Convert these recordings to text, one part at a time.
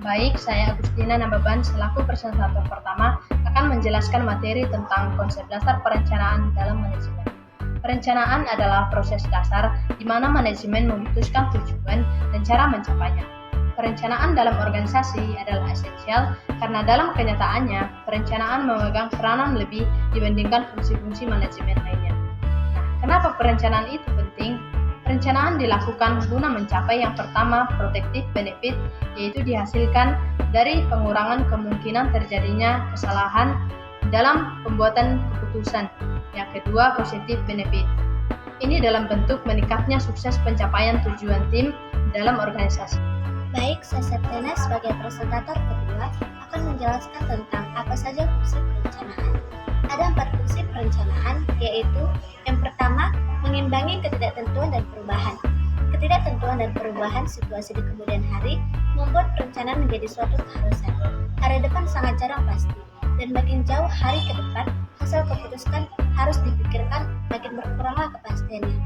Baik, saya Agustina Nababan selaku presentator pertama akan menjelaskan materi tentang konsep dasar perencanaan dalam manajemen. Perencanaan adalah proses dasar di mana manajemen memutuskan tujuan dan cara mencapainya. Perencanaan dalam organisasi adalah esensial karena dalam kenyataannya, perencanaan memegang peranan lebih dibandingkan fungsi-fungsi manajemen lainnya. Nah, kenapa perencanaan itu penting? Perencanaan dilakukan guna mencapai yang pertama, protective benefit, yaitu dihasilkan dari pengurangan kemungkinan terjadinya kesalahan dalam pembuatan keputusan. Yang kedua, positive benefit. Ini dalam bentuk meningkatnya sukses pencapaian tujuan tim dalam organisasi. Baik, saya Septiana sebagai presentator kedua akan menjelaskan tentang apa saja fungsi perencanaan. Ada 4 fungsi perencanaan, yaitu yang pertama, mengimbangi ketidaktentuan dan perubahan. Ketidaktentuan dan perubahan situasi di kemudian hari membuat perencanaan menjadi suatu keharusan. Hari depan sangat jarang pasti, dan makin jauh hari ke depan, hasil keputusan harus dipikirkan, makin berkuranglah kepastiannya.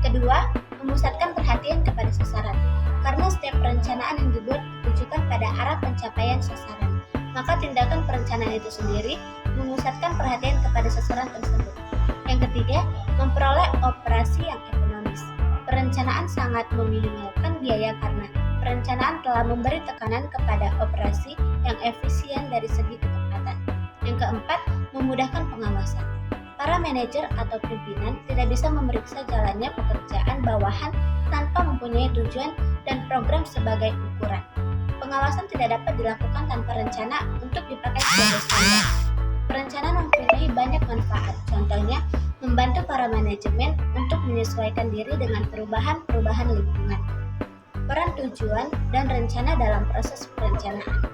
Kedua, memusatkan perhatian kepada sasaran. Karena setiap perencanaan yang dibuat ditujukan pada arah pencapaian sasaran, maka tindakan perencanaan itu sendiri memusatkan perhatian kepada sasaran tersebut. Yang ketiga, memperoleh operasi yang ekonomis. Perencanaan sangat meminimalkan biaya karena perencanaan telah memberi tekanan kepada operasi yang efisien dari segi ketepatan. Yang keempat, memudahkan pengawasan. Para manajer atau pimpinan tidak bisa memeriksa jalannya pekerjaan bawahan tanpa mempunyai tujuan dan program sebagai ukuran. Pengawasan tidak dapat dilakukan tanpa rencana untuk dipakai sebagai standar. Perencanaan mempunyai banyak manfaat, contohnya membantu para manajemen untuk menyesuaikan diri dengan perubahan-perubahan lingkungan. Peran tujuan dan rencana dalam proses perencanaan.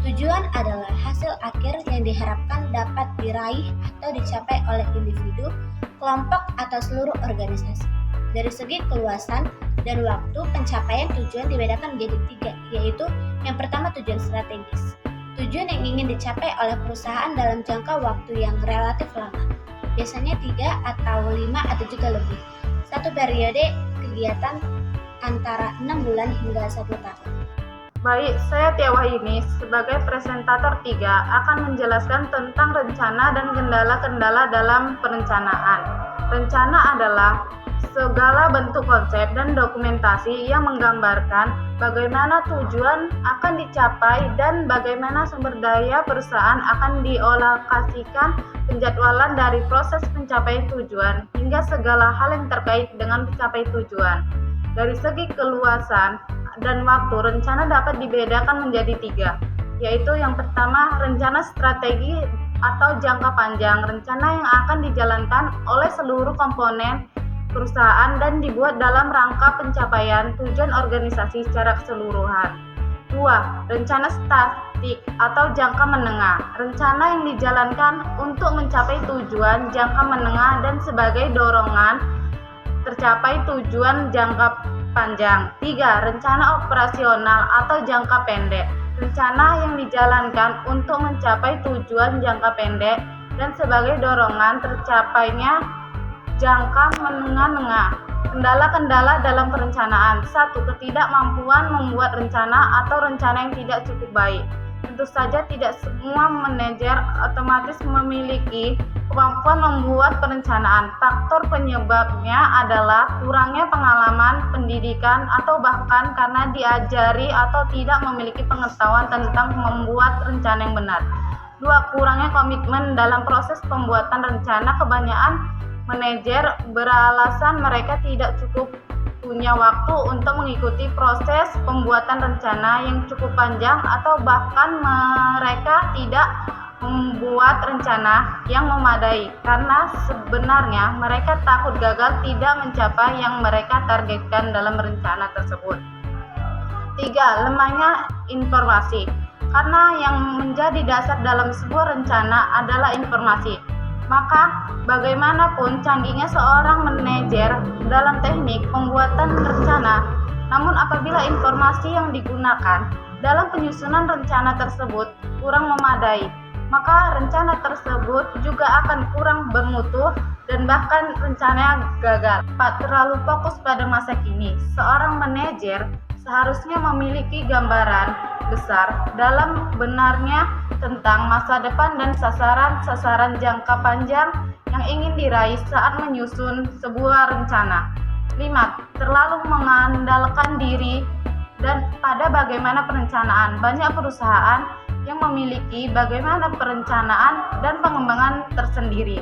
Tujuan adalah hasil akhir yang diharapkan dapat diraih atau dicapai oleh individu, kelompok, atau seluruh organisasi. Dari segi keluasan dan waktu, pencapaian tujuan dibedakan menjadi 3, yaitu yang pertama tujuan strategis. Tujuan yang ingin dicapai oleh perusahaan dalam jangka waktu yang relatif lama, biasanya 3 atau 5 atau juga lebih. Satu periode kegiatan antara 6 bulan hingga 1 tahun. Baik, saya Tia Wahyuni sebagai presentator 3 akan menjelaskan tentang rencana dan kendala-kendala dalam perencanaan. Rencana adalah segala bentuk konsep dan dokumentasi yang menggambarkan bagaimana tujuan akan dicapai dan bagaimana sumber daya perusahaan akan dialokasikan, penjadwalan dari proses pencapaian tujuan hingga segala hal yang terkait dengan mencapai tujuan. Dari segi keluasan dan waktu, rencana dapat dibedakan menjadi 3, yaitu yang pertama, rencana strategi atau jangka panjang, rencana yang akan dijalankan oleh seluruh komponen perusahaan dan dibuat dalam rangka pencapaian tujuan organisasi secara keseluruhan. 2. Rencana statik atau jangka menengah, rencana yang dijalankan untuk mencapai tujuan jangka menengah dan sebagai dorongan tercapai tujuan jangka panjang. 3. Rencana operasional atau jangka pendek, rencana yang dijalankan untuk mencapai tujuan jangka pendek dan sebagai dorongan tercapainya jangka menengah. Kendala-kendala dalam perencanaan. 1. Ketidakmampuan membuat rencana atau rencana yang tidak cukup baik. Tentu saja tidak semua manajer otomatis memiliki kemampuan membuat perencanaan. Faktor penyebabnya adalah kurangnya pengalaman, pendidikan, atau bahkan karena diajari atau tidak memiliki pengetahuan tentang membuat rencana yang benar. 2. Kurangnya komitmen dalam proses pembuatan rencana. Kebanyakan manajer beralasan mereka tidak cukup punya waktu untuk mengikuti proses pembuatan rencana yang cukup panjang atau bahkan mereka tidak membuat rencana yang memadai karena sebenarnya mereka takut gagal tidak mencapai yang mereka targetkan dalam rencana tersebut. 3. Lemahnya informasi. Karena yang menjadi dasar dalam sebuah rencana adalah informasi, maka bagaimanapun canggihnya seorang manajer dalam teknik pembuatan rencana, namun apabila informasi yang digunakan dalam penyusunan rencana tersebut kurang memadai, maka rencana tersebut juga akan kurang bermutu dan bahkan rencananya gagal. 4. Terlalu fokus pada masa kini. Seorang manajer seharusnya memiliki gambaran besar dalam benarnya tentang masa depan dan sasaran-sasaran jangka panjang yang ingin diraih saat menyusun sebuah rencana. 5. Terlalu mengandalkan diri dan pada bagaimana perencanaan. Banyak perusahaan yang memiliki bagaimana perencanaan dan pengembangan tersendiri.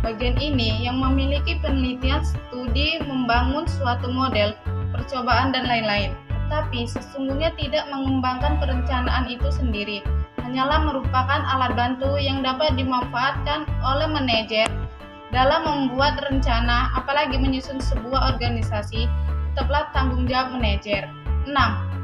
Bagian ini yang memiliki penelitian, studi, membangun suatu model, percobaan dan lain-lain. Tetapi sesungguhnya tidak mengembangkan perencanaan itu sendiri, hanyalah merupakan alat bantu yang dapat dimanfaatkan oleh manajer dalam membuat rencana, apalagi menyusun sebuah organisasi, tetaplah tanggung jawab manajer. 6.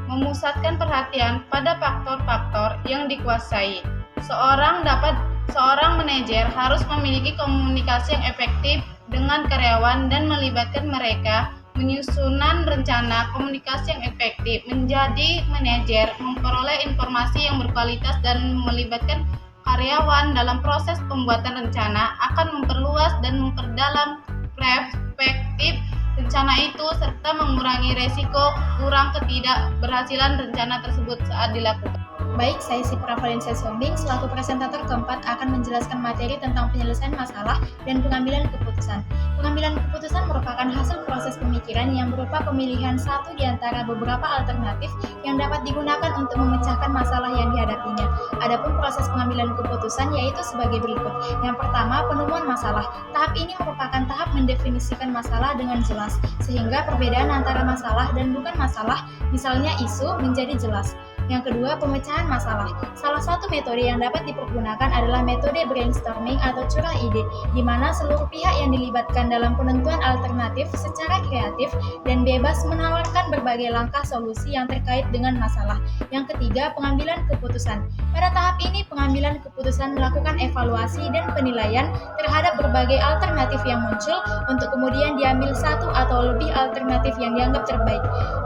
Memusatkan perhatian pada faktor-faktor yang dikuasai. Seorang manajer harus memiliki komunikasi yang efektif dengan karyawan dan melibatkan mereka. Menyusunan rencana komunikasi yang efektif. Menjadi manajer memperoleh informasi yang berkualitas dan melibatkan karyawan dalam proses pembuatan rencana akan memperluas dan memperdalam perspektif rencana itu serta mengurangi resiko kurang ketidakberhasilan rencana tersebut saat dilakukan. Baik, saya Sipra Valencia Sombing selaku presentator keempat akan menjelaskan materi tentang penyelesaian masalah dan pengambilan keputusan. Pengambilan keputusan merupakan hasil proses pemikiran yang berupa pemilihan satu di antara beberapa alternatif yang dapat digunakan untuk memecahkan masalah yang dihadapinya. Adapun proses pengambilan keputusan yaitu sebagai berikut. Yang pertama, penemuan masalah. Tahap ini merupakan tahap mendefinisikan masalah dengan jelas, sehingga perbedaan antara masalah dan bukan masalah, misalnya isu, menjadi jelas. Yang kedua, pemecahan masalah. Salah satu metode yang dapat dipergunakan adalah metode brainstorming atau curah ide, di mana seluruh pihak yang dilibatkan dalam penentuan alternatif secara kreatif dan bebas menawarkan berbagai langkah solusi yang terkait dengan masalah. Yang ketiga, pengambilan keputusan. Pada tahap ini, pengambilan keputusan melakukan evaluasi dan penilaian terhadap berbagai alternatif yang muncul untuk kemudian diambil satu atau lebih alternatif yang dianggap terbaik.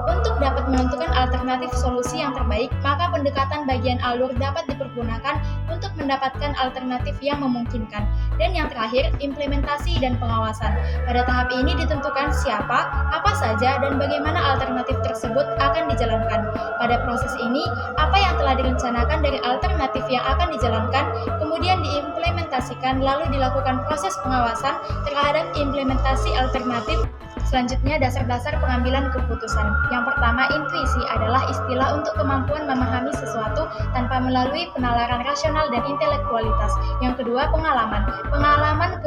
Untuk dapat menentukan alternatif solusi yang terbaik, maka pendekatan bagian alur dapat dipergunakan untuk mendapatkan alternatif yang memungkinkan. Dan yang terakhir, implementasi dan pengawasan. Pada tahap ini ditentukan siapa, apa saja, dan bagaimana alternatif tersebut akan dijalankan. Pada proses ini, apa yang telah direncanakan dari alternatif yang akan dijalankan, kemudian diimplementasikan, lalu dilakukan proses pengawasan terhadap implementasi alternatif. Selanjutnya, dasar-dasar pengambilan keputusan. Yang pertama, intuisi adalah istilah untuk kemampuan memahami sesuatu tanpa melalui penalaran rasional dan intelektualitas. Yang kedua, pengalaman. Pengambilan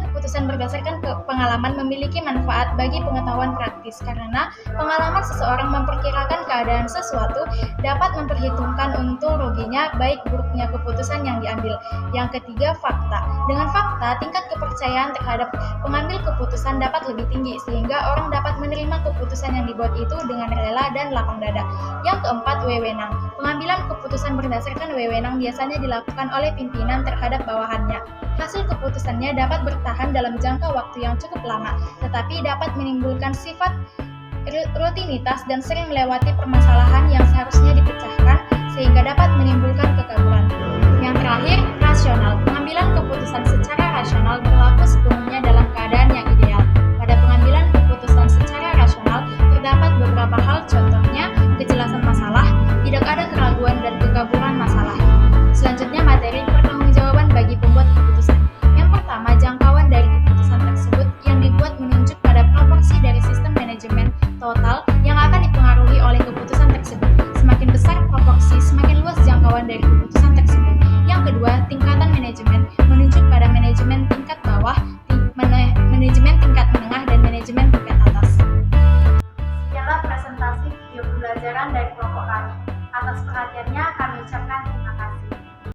keputusan berdasarkan pengalaman memiliki manfaat bagi pengetahuan praktis karena pengalaman seseorang memperkirakan keadaan sesuatu dapat memperhitungkan untung ruginya baik buruknya keputusan yang diambil. Yang ketiga, fakta. Dengan fakta, tingkat kepercayaan terhadap pengambil keputusan dapat lebih tinggi sehingga orang dapat menerima keputusan yang dibuat itu dengan rela dan lapang dada. Yang keempat, wewenang. Pengambilan keputusan berdasarkan wewenang biasanya dilakukan oleh pimpinan terhadap bawahannya. Hasil keputusannya dapat bertahan dalam jangka waktu yang cukup lama, tetapi dapat menimbulkan sifat rutinitas dan sering melewati permasalahan yang seharusnya dipecahkan sehingga dapat menimbulkan kekaguran. Yang terakhir, rasional. Pengambilan keputusan secara rasional berlaku sepenuhnya dalam keadaan